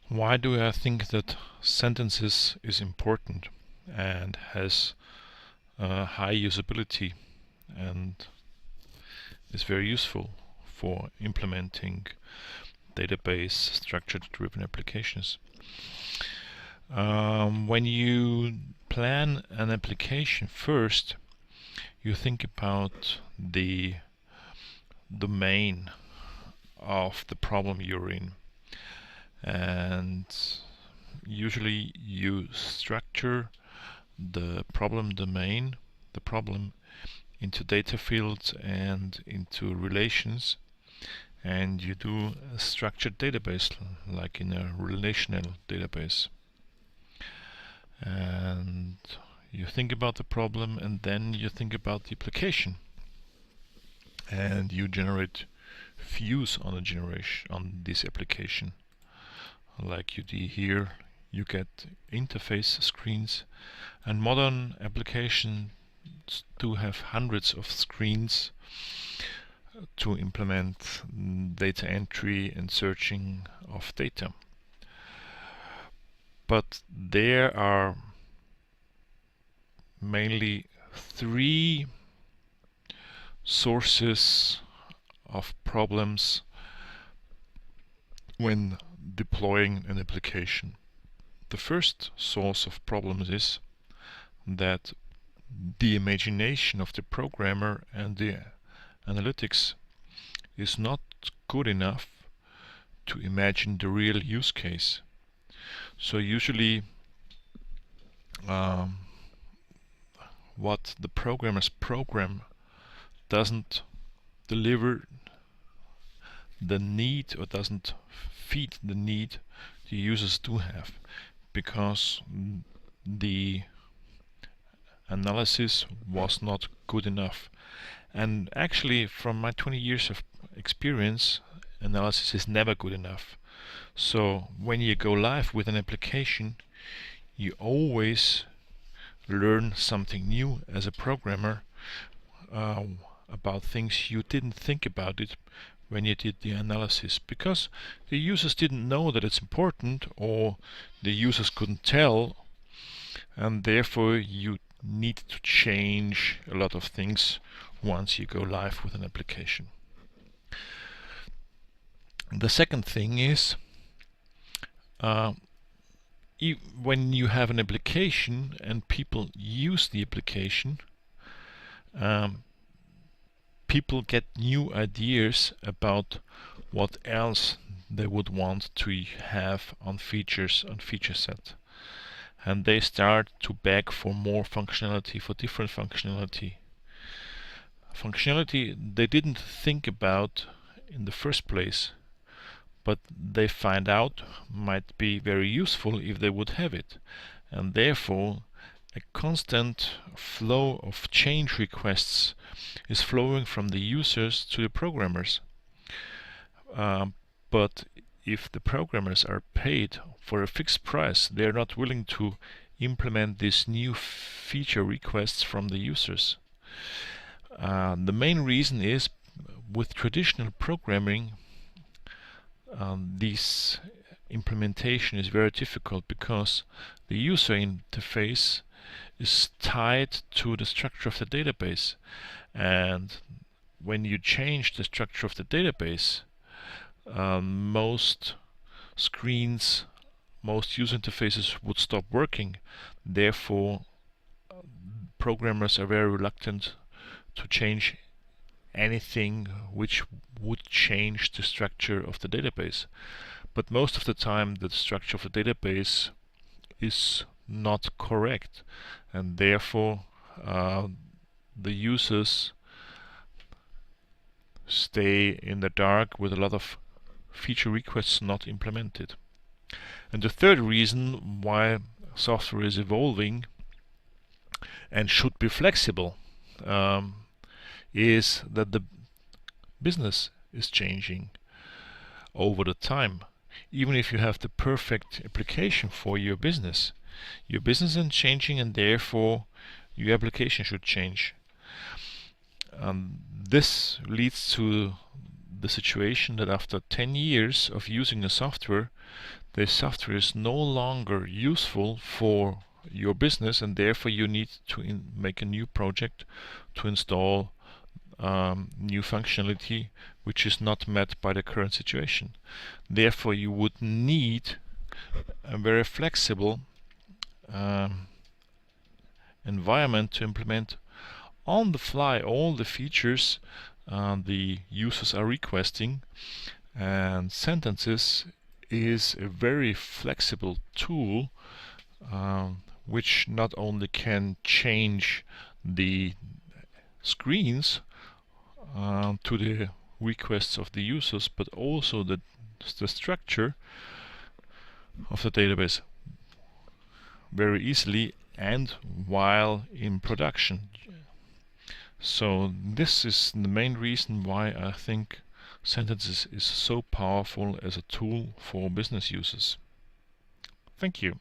Why do I think that sentences is important and has high usability and is very useful for implementing database structured driven applications? When you plan an application first, you think about the domain of the problem you're in, and usually you structure the problem domain, the problem, into data fields and into relations, and you do a structured database like in a relational database. And you think about the problem, and then you think about the application, and you generate views on this application. Like you do here, you get interface screens, and modern applications do have hundreds of screens to implement data entry and searching of data. But there are mainly three sources of problems when deploying an application. The first source of problems is that the imagination of the programmer and the analytics is not good enough to imagine the real use case. So usually what the programmer's program doesn't deliver the need, or doesn't feed the need the users do have, because the analysis was not good enough. And actually, from my 20 years of experience, analysis is never good enough. So when you go live with an application, you always learn something new as a programmer about things you didn't think about it when you did the analysis, because the users didn't know that it's important, or the users couldn't tell, and therefore you need to change a lot of things once you go live with an application. The second thing is when you have an application and people use the application, people get new ideas about what else they would want to have on features, on feature set, and they start to beg for more functionality, for different functionality they didn't think about in the first place, but they find out might be very useful if they would have it. And therefore a constant flow of change requests is flowing from the users to the programmers. But if the programmers are paid for a fixed price, they are not willing to implement these new feature requests from the users. The main reason is, with traditional programming, this implementation is very difficult, because the user interface is tied to the structure of the database, and when you change the structure of the database, most screens, most user interfaces would stop working. Therefore, programmers are very reluctant to change anything which would change the structure of the database. But most of the time the structure of the database is not correct, and therefore the users stay in the dark with a lot of feature requests not implemented. And the third reason why software is evolving and should be flexible is that the business is changing over the time. Even if you have the perfect application for your business is changing, and therefore your application should change. This leads to the situation that after 10 years of using the software is no longer useful for your business, and therefore you need to make a new project to install new functionality which is not met by the current situation. Therefore you would need a very flexible environment to implement on the fly all the features the users are requesting. And Sentences is a very flexible tool which not only can change the screens to the requests of the users, but also the structure of the database very easily and while in production. So this is the main reason why I think Sentences is so powerful as a tool for business users. Thank you.